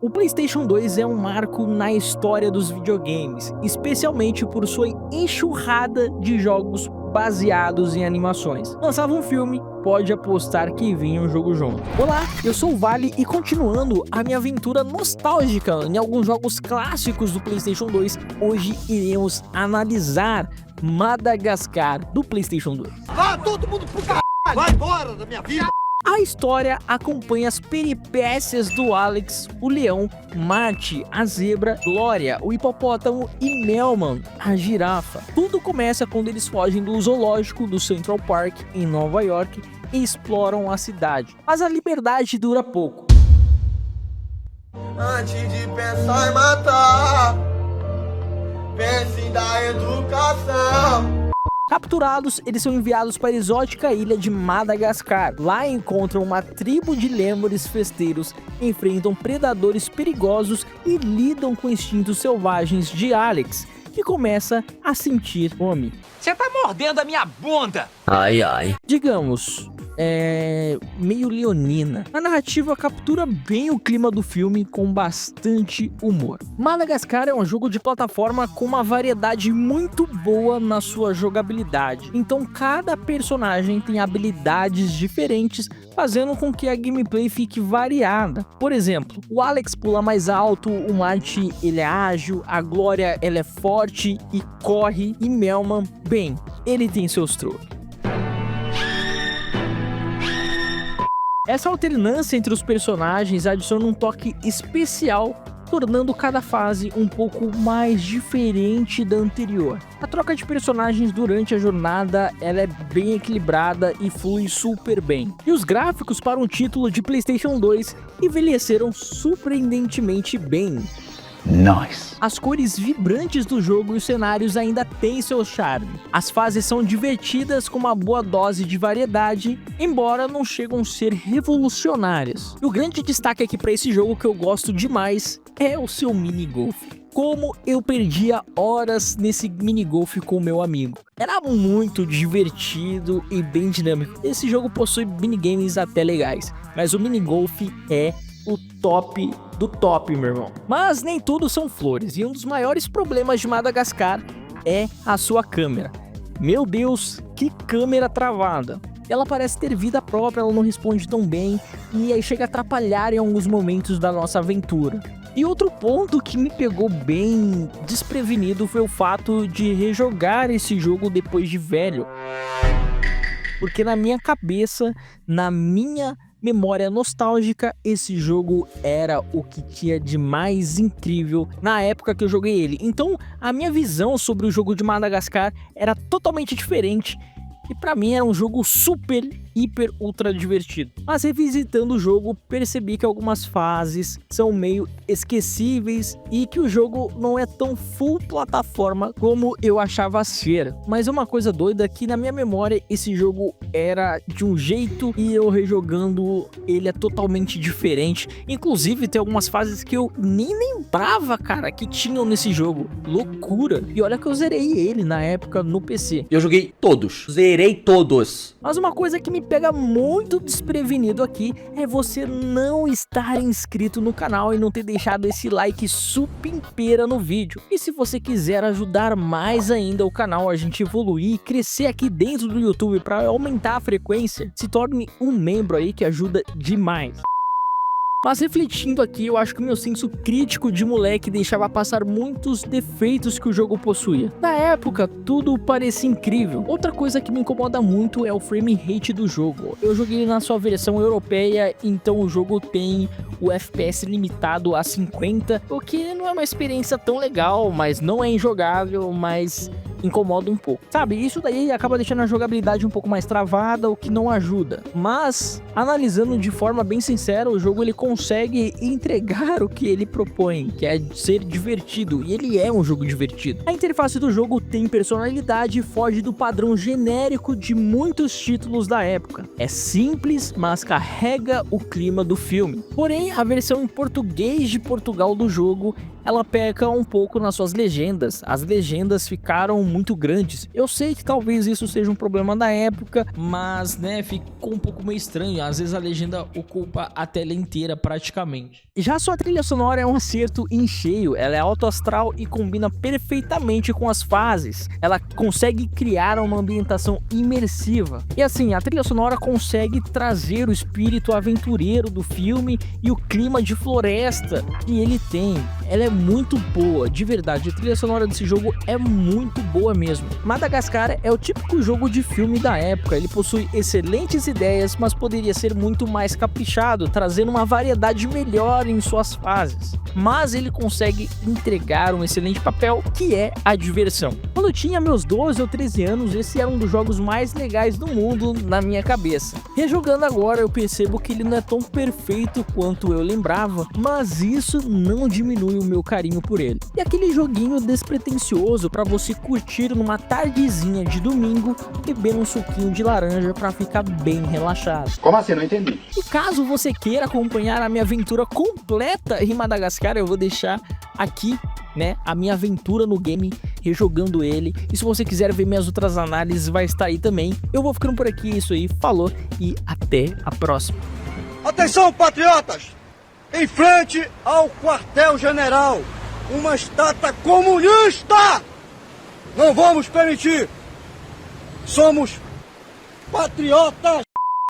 O PlayStation 2 é um marco na história dos videogames, especialmente por sua enxurrada de jogos baseados em animações. Lançava um filme, pode apostar que vinha um jogo junto. Olá, eu sou o Vale e continuando a minha aventura nostálgica em alguns jogos clássicos do PlayStation 2, hoje iremos analisar Madagascar do PlayStation 2. Vá todo mundo pro caralho! Vai embora da minha vida! A história acompanha as peripécias do Alex, o leão, Marty, a zebra, Glória, o hipopótamo e Melman, a girafa. Tudo começa quando eles fogem do zoológico do Central Park, em Nova York, e exploram a cidade. Mas a liberdade dura pouco. Antes de pensar em matar, pense em dar educação. Capturados, eles são enviados para a exótica ilha de Madagascar. Lá encontram uma tribo de lêmures festeiros, enfrentam predadores perigosos e lidam com instintos selvagens de Alex, que começa a sentir fome. Você tá mordendo a minha bunda! Ai, ai. Digamos, meio leonina. A narrativa captura bem o clima do filme com bastante humor. Madagascar é um jogo de plataforma com uma variedade muito boa na sua jogabilidade. Então cada personagem tem habilidades diferentes, fazendo com que a gameplay fique variada. Por exemplo, o Alex pula mais alto, o Marty ele é ágil, a Glória ela é forte e corre, e Melman, bem, ele tem seus truques. Essa alternância entre os personagens adiciona um toque especial, tornando cada fase um pouco mais diferente da anterior. A troca de personagens durante a jornada ela é bem equilibrada e flui super bem. E os gráficos para um título de PlayStation 2 envelheceram surpreendentemente bem. Nice. As cores vibrantes do jogo e os cenários ainda têm seu charme. As fases são divertidas com uma boa dose de variedade, embora não chegam a ser revolucionárias. E o grande destaque aqui para esse jogo que eu gosto demais é o seu minigolf. Como eu perdia horas nesse minigolf com o meu amigo. Era muito divertido e bem dinâmico. Esse jogo possui minigames até legais, mas o minigolf é o top do top, meu irmão. Mas nem tudo são flores, e um dos maiores problemas de Madagascar é a sua câmera. Meu Deus, que câmera travada. Ela parece ter vida própria, ela não responde tão bem, e aí chega a atrapalhar em alguns momentos da nossa aventura. E outro ponto que me pegou bem desprevenido foi o fato de rejogar esse jogo depois de velho. Porque na minha cabeça, na minha memória nostálgica, esse jogo era o que tinha de mais incrível na época que eu joguei ele. Então a minha visão sobre o jogo de Madagascar era totalmente diferente. E pra mim era um jogo super, hiper, ultra divertido. Mas revisitando o jogo, percebi que algumas fases são meio esquecíveis e que o jogo não é tão full plataforma como eu achava ser. Mas uma coisa doida é que na minha memória esse jogo era de um jeito e eu rejogando ele é totalmente diferente. Inclusive tem algumas fases que eu nem lembrava, cara, que tinham nesse jogo. Loucura. E olha que eu zerei ele na época no PC. Eu joguei todos. Zerei todos. Mas uma coisa que me pega muito desprevenido aqui é você não estar inscrito no canal e não ter deixado esse like supimpeira no vídeo. E se você quiser ajudar mais ainda o canal a gente evoluir e crescer aqui dentro do YouTube para aumentar a frequência, se torne um membro aí que ajuda demais. Mas refletindo aqui, eu acho que o meu senso crítico de moleque deixava passar muitos defeitos que o jogo possuía. Na época, tudo parecia incrível. Outra coisa que me incomoda muito é o frame rate do jogo. Eu joguei na sua versão europeia, então o jogo tem o FPS limitado a 50, o que não é uma experiência tão legal, mas não é injogável, mas incomoda um pouco, sabe? Isso daí acaba deixando a jogabilidade um pouco mais travada, o que não ajuda. Mas, analisando de forma bem sincera, o jogo ele consegue entregar o que ele propõe, que é ser divertido, e ele é um jogo divertido. A interface do jogo tem personalidade e foge do padrão genérico de muitos títulos da época. É simples, mas carrega o clima do filme. Porém, a versão em português de Portugal do jogo, ela peca um pouco nas suas legendas. As legendas ficaram muito grandes. Eu sei que talvez isso seja um problema da época, mas né, ficou um pouco meio estranho. Às vezes a legenda ocupa a tela inteira praticamente. Já sua trilha sonora é um acerto em cheio, ela é alto astral e combina perfeitamente com as fases. Ela consegue criar uma ambientação imersiva. E assim, a trilha sonora consegue trazer o espírito aventureiro do filme e o clima de floresta que ele tem. Ela é muito boa, de verdade, a trilha sonora desse jogo é muito boa mesmo. Madagascar é o típico jogo de filme da época, ele possui excelentes ideias, mas poderia ser muito mais caprichado, trazendo uma variedade melhor em suas fases. Mas ele consegue entregar um excelente papel, que é a diversão. Quando eu tinha meus 12 ou 13 anos, esse era um dos jogos mais legais do mundo na minha cabeça. Rejogando agora, eu percebo que ele não é tão perfeito quanto eu lembrava, mas isso não diminui o meu carinho por ele. E aquele joguinho despretensioso para você curtir numa tardezinha de domingo, bebendo um suquinho de laranja para ficar bem relaxado. Como assim? Não entendi. E caso você queira acompanhar a minha aventura completa em Madagascar, eu vou deixar aqui, né, a minha aventura no game, rejogando ele. E se você quiser ver minhas outras análises, vai estar aí também. Eu vou ficando por aqui, isso aí, falou e até a próxima. Atenção, patriotas! Em frente ao quartel-general, uma estátua comunista! Não vamos permitir! Somos patriotas!